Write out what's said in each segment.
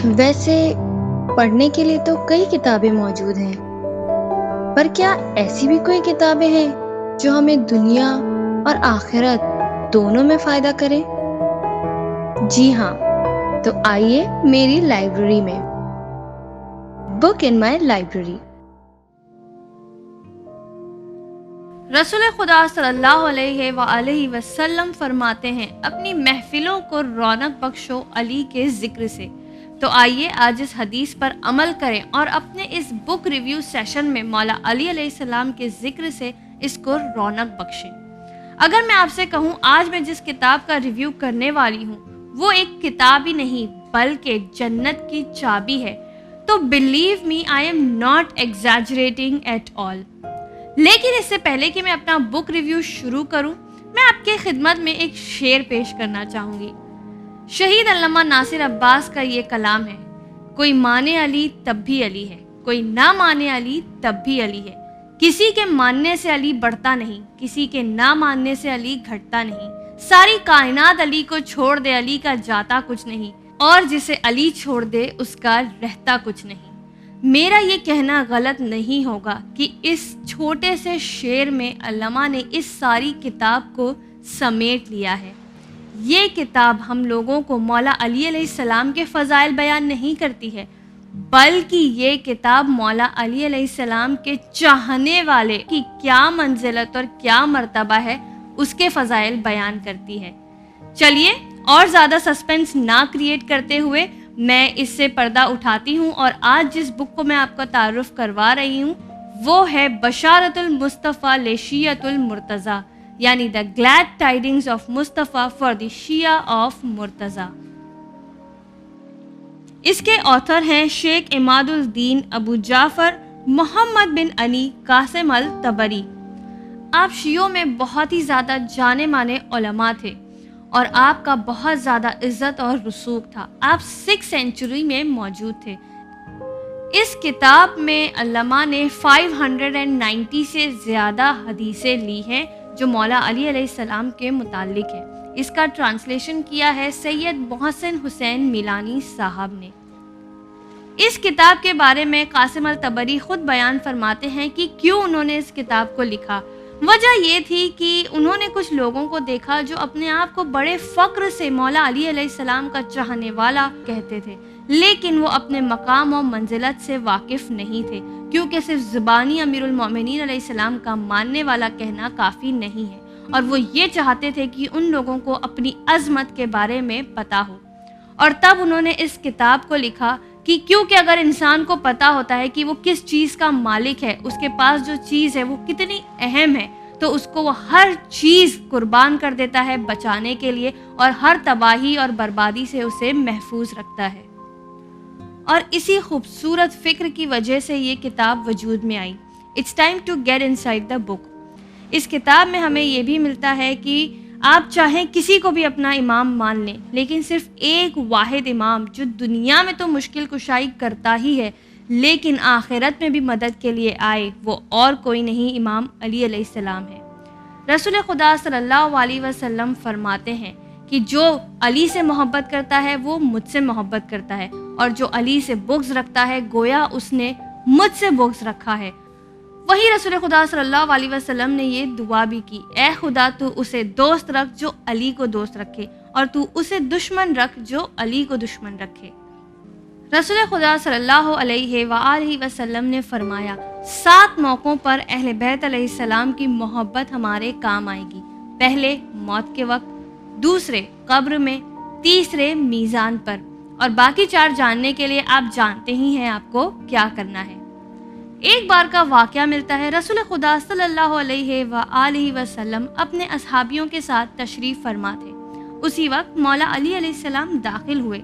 ویسے پڑھنے کے لیے تو کئی کتابیں موجود ہیں، پر کیا ایسی بھی کوئی کتابیں ہیں جو ہمیں دنیا اور آخرت دونوں میں فائدہ کریں؟ جی ہاں، تو آئیے میری لائبریری میں، بک ان مائی لائبریری۔ رسول خدا صلی اللہ علیہ وآلہ وسلم فرماتے ہیں، اپنی محفلوں کو رونق بخشو علی کے ذکر سے۔ تو آئیے آج اس حدیث پر عمل کریں اور اپنے اس بک ریویو سیشن میں مولا علی علیہ السلام کے ذکر سے اس کو رونق بخشیں۔ اگر میں آپ سے کہوں آج میں جس کتاب کا ریویو کرنے والی ہوں وہ ایک کتاب ہی نہیں بلکہ جنت کی چابی ہے، تو believe me I am not exaggerating at all. لیکن اس سے پہلے کہ میں اپنا بک ریویو شروع کروں، میں آپ کے خدمت میں ایک شعر پیش کرنا چاہوں گی۔ شہید علامہ ناصر عباس کا یہ کلام ہے، کوئی مانے علی تب بھی علی ہے، کوئی نہ مانے علی تب بھی علی ہے، کسی کے ماننے سے علی بڑھتا نہیں، کسی کے نہ ماننے سے علی گھٹتا نہیں، ساری کائنات علی کو چھوڑ دے علی کا جاتا کچھ نہیں، اور جسے علی چھوڑ دے اس کا رہتا کچھ نہیں۔ میرا یہ کہنا غلط نہیں ہوگا کہ اس چھوٹے سے شعر میں علامہ نے اس ساری کتاب کو سمیٹ لیا ہے۔ یہ کتاب ہم لوگوں کو مولا علی علیہ السلام کے فضائل بیان نہیں کرتی ہے، بلکہ یہ کتاب مولا علی علیہ السلام کے چاہنے والے کی کیا منزلت اور کیا مرتبہ ہے اس کے فضائل بیان کرتی ہے۔ چلیے اور زیادہ سسپنس نہ کریٹ کرتے ہوئے میں اس سے پردہ اٹھاتی ہوں، اور آج جس بک کو میں آپ کا تعارف کروا رہی ہوں وہ ہے بشارت المصطفیٰ لشیعۃ المرتضیٰ، یعنی the glad tidings of Mustafa for the Shia of Murtaza. اس کے آتھر ہیں شیخ عماد الدین ابو جعفر محمد بن علی قاسم الطبری۔ آپ شیعوں میں بہت ہی زیادہ جانے مانے علماء تھے اور آپ کا بہت زیادہ عزت اور رسوخ تھا۔ آپ 6 سینچری میں موجود تھے۔ اس کتاب میں علامہ نے 590 سے زیادہ حدیثیں لی ہیں جو مولا علی علیہ السلام کے متعلق ہے۔ اس کا ٹرانسلیشن کیا ہے سید محسن حسین میلانی صاحب نے۔ اس کتاب کے بارے میں قاسم الطبری خود بیان فرماتے ہیں کہ کیوں انہوں نے اس کتاب کو لکھا۔ وجہ یہ تھی کہ انہوں نے کچھ لوگوں کو دیکھا جو اپنے آپ کو بڑے فخر سے مولا علی علیہ السلام کا چاہنے والا کہتے تھے، لیکن وہ اپنے مقام و منزلت سے واقف نہیں تھے، کیونکہ صرف زبانی امیر المومنین علیہ السلام کا ماننے والا کہنا کافی نہیں ہے، اور وہ یہ چاہتے تھے کہ ان لوگوں کو اپنی عظمت کے بارے میں پتہ ہو۔ اور تب انہوں نے اس کتاب کو لکھا کہ کیونکہ اگر انسان کو پتہ ہوتا ہے کہ وہ کس چیز کا مالک ہے، اس کے پاس جو چیز ہے وہ کتنی اہم ہے، تو اس کو وہ ہر چیز قربان کر دیتا ہے بچانے کے لیے، اور ہر تباہی اور بربادی سے اسے محفوظ رکھتا ہے۔ اور اسی خوبصورت فکر کی وجہ سے یہ کتاب وجود میں آئی۔ It's time to get inside the book۔ اس کتاب میں ہمیں یہ بھی ملتا ہے کہ آپ چاہیں کسی کو بھی اپنا امام مان لیں، لیکن صرف ایک واحد امام جو دنیا میں تو مشکل کشائی کرتا ہی ہے لیکن آخرت میں بھی مدد کے لیے آئے، وہ اور کوئی نہیں، امام علی علیہ السلام ہے۔ رسول خدا صلی اللہ علیہ وسلم فرماتے ہیں کہ جو علی سے محبت کرتا ہے وہ مجھ سے محبت کرتا ہے، اور جو علی سے بغض رکھتا ہے گویا اس نے مجھ سے بغض رکھا ہے۔ وہی رسول خدا صلی اللہ علیہ وسلم نے یہ دعا بھی کی، اے خدا تو اسے دوست رکھ جو علی کو دوست رکھے، اور تو اسے دشمن رکھ جو علی کو دشمن رکھے۔ رسول خدا صلی اللہ علیہ وآلہ وسلم نے فرمایا، 7 موقعوں پر اہل بیت علیہ السلام کی محبت ہمارے کام آئے گی۔ پہلے موت کے وقت، دوسرے قبر میں، تیسرے میزان پر، اور باقی 4 جاننے کے لیے آپ جانتے ہی ہیں آپ کو کیا کرنا ہے۔ ایک بار کا واقعہ ملتا ہے، رسول خدا صلی اللہ علیہ وآلہ وسلم اپنے اصحابیوں کے ساتھ تشریف فرما تھے۔ اسی وقت مولا علی علیہ السلام داخل ہوئے،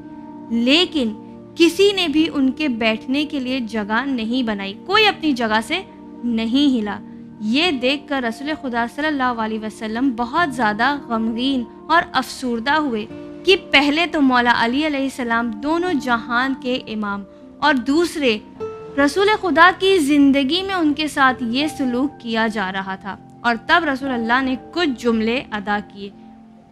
لیکن کسی نے بھی ان کے بیٹھنے کے لیے جگہ نہیں بنائی، کوئی اپنی جگہ سے نہیں ہلا۔ یہ دیکھ کر رسول خدا صلی اللہ علیہ وسلم بہت زیادہ غمگین اور افسردہ ہوئے کہ پہلے تو مولا علی علیہ السلام دونوں جہان کے امام، اور دوسرے رسول خدا کی زندگی میں ان کے ساتھ یہ سلوک کیا جا رہا تھا۔ اور تب رسول اللہ نے کچھ جملے ادا کیے۔